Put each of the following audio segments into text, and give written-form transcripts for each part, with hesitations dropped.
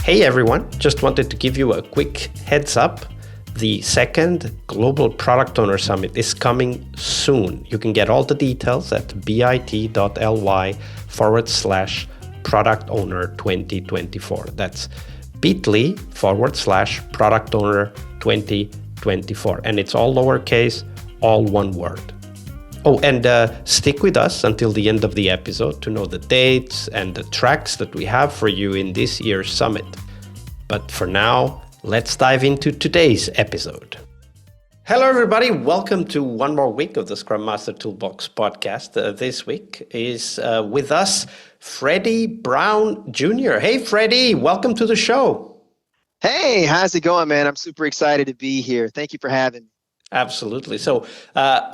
Hey everyone, just wanted to give you a quick heads up. The second Global Product Owner Summit is coming soon. You can get all the details at bit.ly/Product Owner 2024. That's bit.ly/Product Owner 2024. And it's all lowercase, all one word. Oh, and stick with us until the end of the episode to know the dates and the tracks that we have for you in this year's summit. But for now, let's dive into today's episode. Hello, everybody. Welcome to one more week of the Scrum Master Toolbox podcast. This week is with us, Freddie Brown Jr. Hey, Freddie, welcome to the show. Hey, how's it going, man? I'm super excited to be here. Thank you for having me. Absolutely. So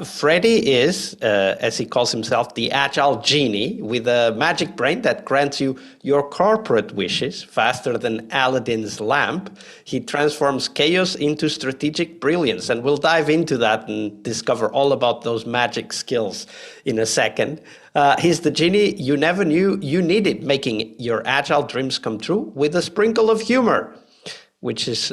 Freddie is, as he calls himself, the Agile Genie with a magic brain that grants you your corporate wishes faster than Aladdin's lamp. He transforms chaos into strategic brilliance, and we'll dive into that and discover all about those magic skills in a second. He's the genie you never knew you needed, making your Agile dreams come true with a sprinkle of humor, which is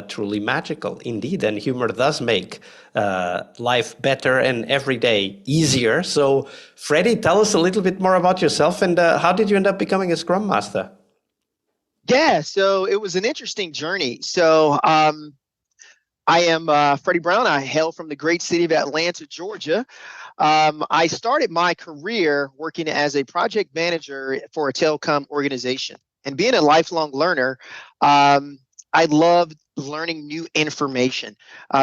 truly magical indeed. And humor does make life better and every day easier. So, Freddie, tell us a little bit more about yourself and how did you end up becoming a Scrum Master? Yeah, so it was an interesting journey. So I am Freddie Brown. I hail from the great city of Atlanta, Georgia. I started my career working as a project manager for a telecom organization. And being a lifelong learner, I loved learning new information.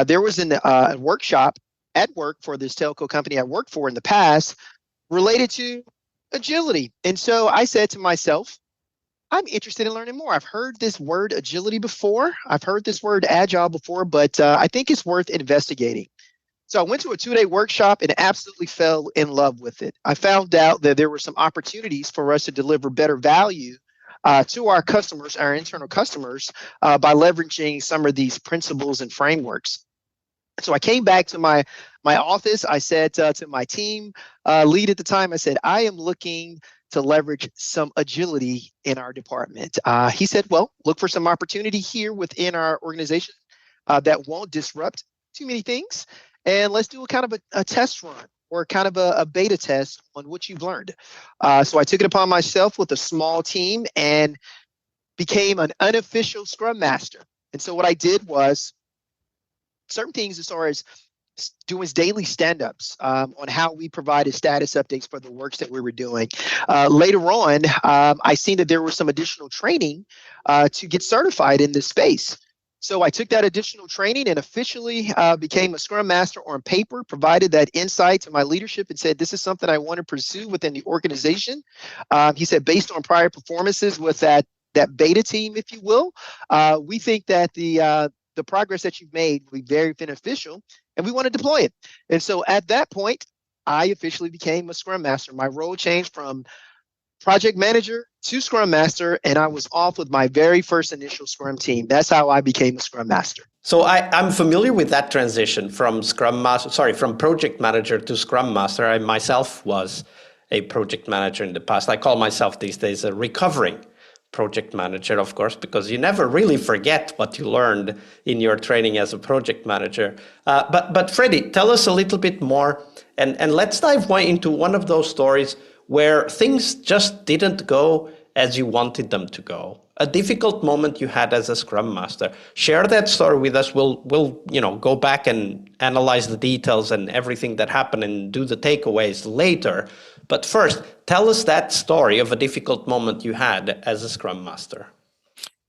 There was a workshop at work for this telco company I worked for in the past related to agility. And so I said to myself, I'm interested in learning more. I've heard this word agility before. I've heard this word agile before, but I think it's worth investigating. So I went to a 2-day workshop and absolutely fell in love with it. I found out that there were some opportunities for us to deliver better value to our customers, our internal customers, by leveraging some of these principles and frameworks. So I came back to my office. I said to my team lead at the time, I said, I am looking to leverage some agility in our department. He said, well, look for some opportunity here within our organization that won't disrupt too many things. And let's do a kind of a test run, or kind of a beta test on what you've learned. So I took it upon myself with a small team and became an unofficial Scrum Master. And so what I did was certain things as far as doing daily stand-ups on how we provided status updates for the works that we were doing. Later on, I seen that there was some additional training to get certified in this space. So I took that additional training and officially became a Scrum Master on paper, provided that insight to my leadership and said, this is something I want to pursue within the organization. He said, based on prior performances with that beta team, if you will, we think that the progress that you've made will be very beneficial and we want to deploy it. And so at that point, I officially became a Scrum Master. My role changed from project manager to Scrum Master, and I was off with my very first initial Scrum team. That's how I became a Scrum Master. So I'm familiar with that transition from from project manager to Scrum Master. I myself was a project manager in the past. I call myself these days a recovering project manager, of course, because you never really forget what you learned in your training as a project manager. But Freddie, tell us a little bit more, and let's dive into one of those stories where things just didn't go as you wanted them to go. A difficult moment you had as a Scrum Master. Share that story with us. We'll go back and analyze the details and everything that happened and do the takeaways later. But first, tell us that story of a difficult moment you had as a Scrum Master.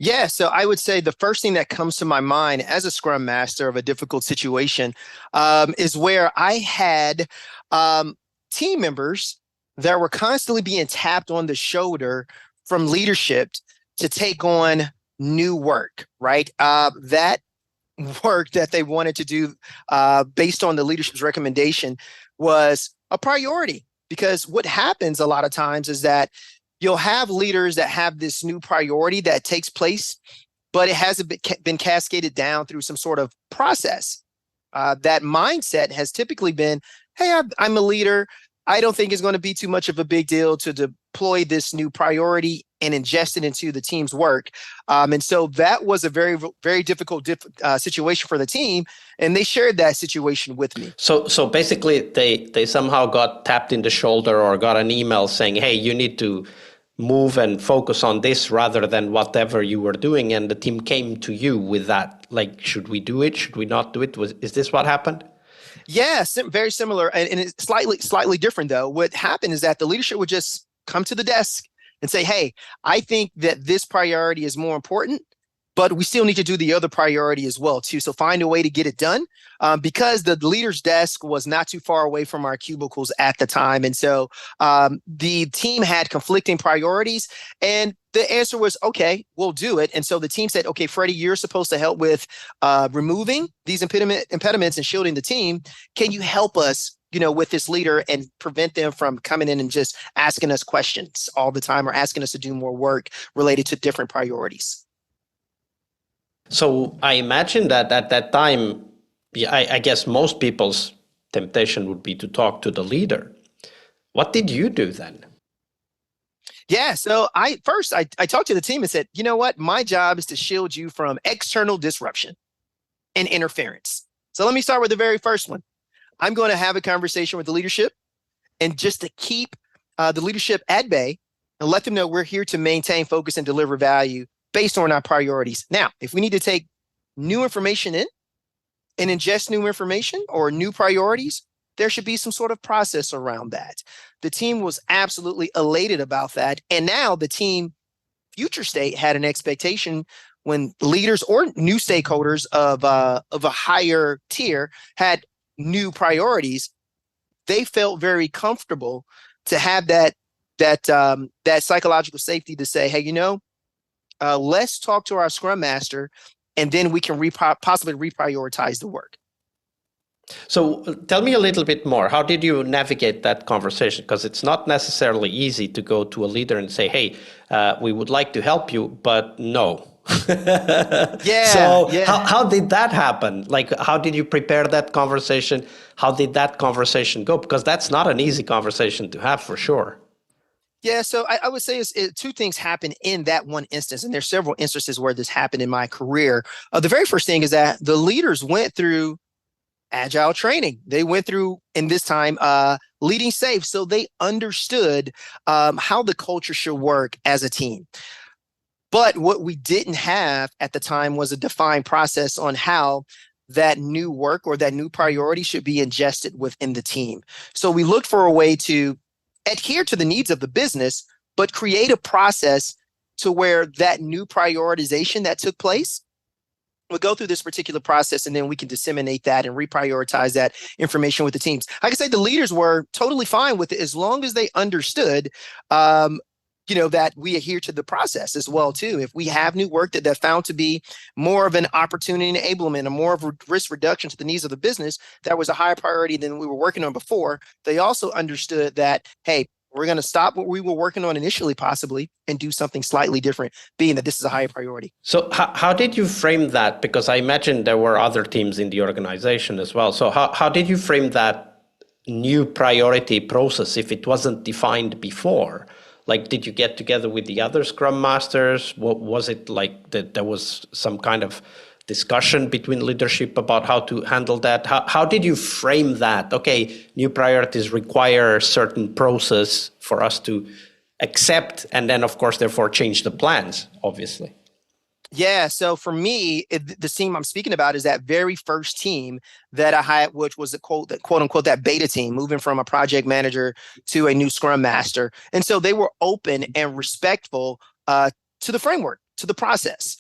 Yeah, so I would say the first thing that comes to my mind as a Scrum Master of a difficult situation is where I had team members that were constantly being tapped on the shoulder from leadership to take on new work, right? That work that they wanted to do based on the leadership's recommendation was a priority, because what happens a lot of times is that you'll have leaders that have this new priority that takes place, but it hasn't been cascaded down through some sort of process. That mindset has typically been, hey, I'm a leader. I don't think it's going to be too much of a big deal to deploy this new priority and ingest it into the team's work. And so that was a very, very difficult situation for the team. And they shared that situation with me. So basically, they somehow got tapped in the shoulder or got an email saying, hey, you need to move and focus on this rather than whatever you were doing. And the team came to you with that. Like, should we do it? Should we not do it? Is this what happened? Yeah, very similar, and it's slightly different though. What happened is that the leadership would just come to the desk and say, "Hey, I think that this priority is more important, but we still need to do the other priority as well too. So find a way to get it done." Because the leader's desk was not too far away from our cubicles at the time, and so the team had conflicting priorities, and the answer was, okay, we'll do it. And so the team said, okay, Freddie, you're supposed to help with removing these impediments and shielding the team. Can you help us, with this leader and prevent them from coming in and just asking us questions all the time or asking us to do more work related to different priorities? So I imagine that at that time, I guess most people's temptation would be to talk to the leader. What did you do then? Yeah, so I talked to the team and said, you know what? My job is to shield you from external disruption and interference. So let me start with the very first one. I'm going to have a conversation with the leadership, and just to keep the leadership at bay and let them know we're here to maintain focus and deliver value based on our priorities. Now, if we need to take new information in and ingest new information or new priorities, there should be some sort of process around that. The team was absolutely elated about that. And now the team future state had an expectation when leaders or new stakeholders of a higher tier had new priorities. They felt very comfortable to have that psychological safety to say, hey, let's talk to our Scrum Master, and then we can possibly reprioritize the work. So tell me a little bit more. How did you navigate that conversation? Because it's not necessarily easy to go to a leader and say, hey, we would like to help you, but no. How did that happen? Like, how did you prepare that conversation? How did that conversation go? Because that's not an easy conversation to have for sure. Yeah, so I would say two things happen in that one instance, and there's several instances where this happened in my career. The very first thing is that the leaders went through Agile training. They went through, in this time, leading safe. So they understood how the culture should work as a team. But what we didn't have at the time was a defined process on how that new work or that new priority should be ingested within the team. So we looked for a way to adhere to the needs of the business, but create a process to where that new prioritization that took place would go through this particular process, and then we can disseminate that and reprioritize that information with the teams. Like I say, the leaders were totally fine with it as long as they understood, that we adhere to the process as well too. If we have new work that found to be more of an opportunity enablement and more of a risk reduction to the needs of the business, that was a higher priority than we were working on before. They also understood that, hey, we're going to stop what we were working on initially, possibly, and do something slightly different, being that this is a higher priority. So how did you frame that? Because I imagine there were other teams in the organization as well. So how did you frame that new priority process if it wasn't defined before? Like, did you get together with the other Scrum Masters? What was it like that there was some kind of discussion between leadership about how to handle that? How did you frame that? Okay, new priorities require a certain process for us to accept, and then, of course, therefore change the plans, obviously. Yeah, so for me, the team I'm speaking about is that very first team that I had, which was the quote unquote, that beta team, moving from a project manager to a new Scrum Master. And so they were open and respectful to the framework, to the process.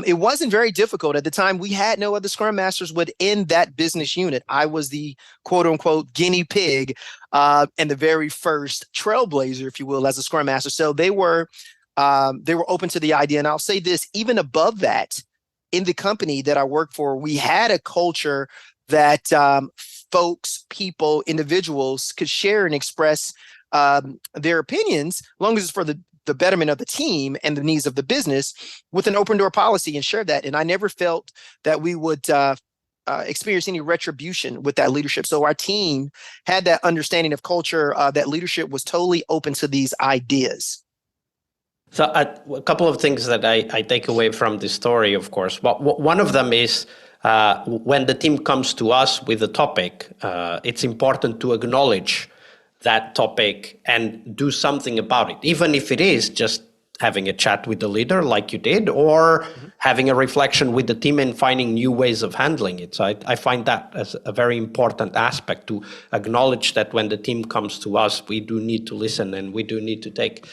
It wasn't very difficult. At the time, we had no other Scrum Masters within that business unit. I was the quote unquote guinea pig and the very first trailblazer, if you will, as a Scrum Master. So they were open to the idea. And I'll say this, even above that, in the company that I work for, we had a culture that folks, people, individuals could share and express their opinions, as long as it's for the betterment of the team and the needs of the business, with an open door policy, and share that. And I never felt that we would experience any retribution with that leadership. So our team had that understanding of culture, that leadership was totally open to these ideas. So a couple of things that I take away from this story, of course. One of them is when the team comes to us with a topic, it's important to acknowledge that topic and do something about it, even if it is just having a chat with the leader like you did, or having a reflection with the team and finding new ways of handling it. So I find that as a very important aspect, to acknowledge that when the team comes to us, we do need to listen and we do need to take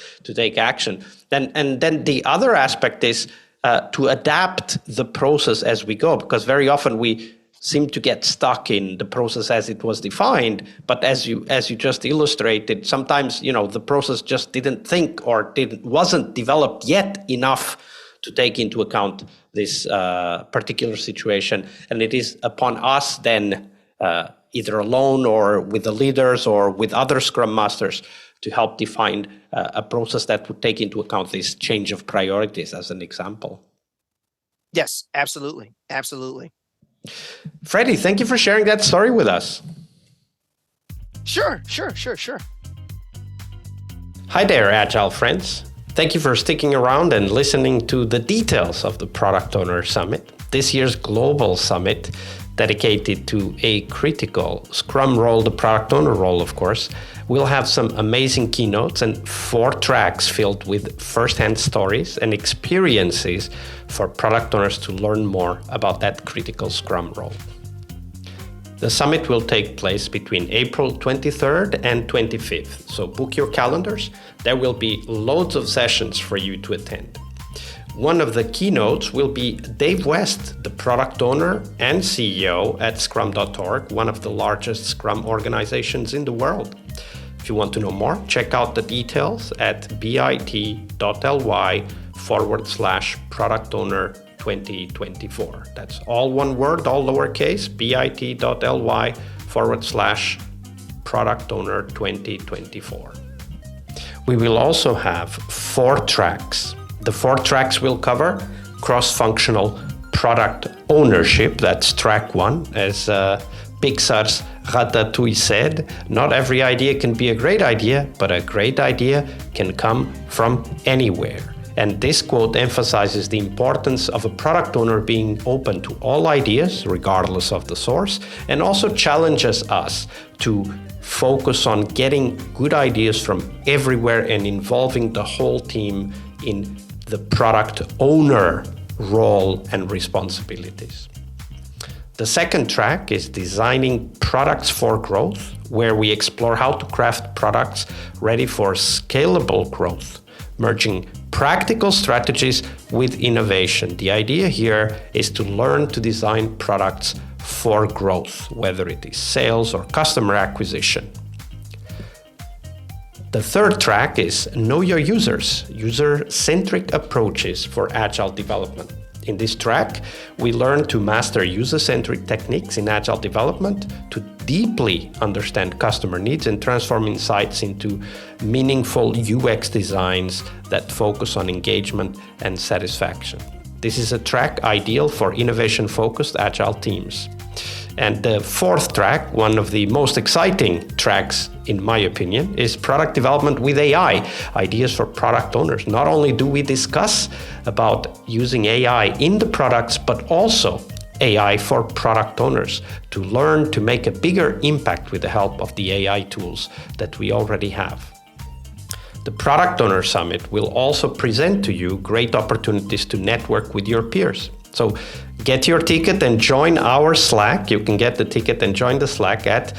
action. And then the other aspect is to adapt the process as we go, because very often we seem to get stuck in the process as it was defined. But as you just illustrated, sometimes, the process just didn't think or wasn't developed yet enough to take into account this particular situation. And it is upon us then, either alone or with the leaders or with other Scrum Masters, to help define a process that would take into account this change of priorities, as an example. Yes, absolutely. Absolutely. Freddie, thank you for sharing that story with us. Sure. Hi there, Agile friends. Thank you for sticking around and listening to the details of the Product Owner Summit, this year's global summit dedicated to a critical Scrum role, the Product Owner role, of course. We'll have some amazing keynotes and 4 tracks filled with first-hand stories and experiences for product owners to learn more about that critical Scrum role. The summit will take place between April 23rd and 25th, so book your calendars. There will be loads of sessions for you to attend. One of the keynotes will be Dave West, the product owner and CEO at Scrum.org, one of the largest Scrum organizations in the world. If you want to know more, check out the details at bit.ly/product owner 2024. That's all one word, all lowercase, bit.ly/product owner 2024. We will also have 4 tracks. The 4 tracks will cover cross-functional product ownership. That's track 1. As Pixar's Ratatouille said, not every idea can be a great idea, but a great idea can come from anywhere. And this quote emphasizes the importance of a product owner being open to all ideas, regardless of the source, and also challenges us to focus on getting good ideas from everywhere and involving the whole team in the product owner role and responsibilities. The second track is Designing Products for Growth, where we explore how to craft products ready for scalable growth, merging practical strategies with innovation. The idea here is to learn to design products for growth, whether it is sales or customer acquisition. The third track is Know Your Users, user-centric approaches for agile development. In this track, we learn to master user-centric techniques in agile development, to deeply understand customer needs and transform insights into meaningful UX designs that focus on engagement and satisfaction. This is a track ideal for innovation-focused agile teams. And the fourth track, one of the most exciting tracks in my opinion, is product development with AI, ideas for product owners. Not only do we discuss about using AI in the products, but also AI for product owners to learn to make a bigger impact with the help of the AI tools that we already have. The Product Owner Summit will also present to you great opportunities to network with your peers. So get your ticket and join our Slack. You can get the ticket and join the Slack at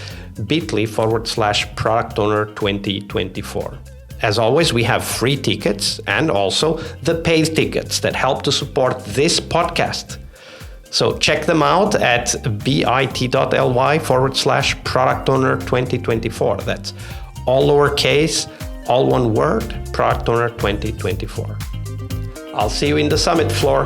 bit.ly/product owner 2024. As always, we have free tickets and also the paid tickets that help to support this podcast. So check them out at bit.ly/product owner 2024. That's all lowercase, all one word, product owner 2024. I'll see you in the summit floor.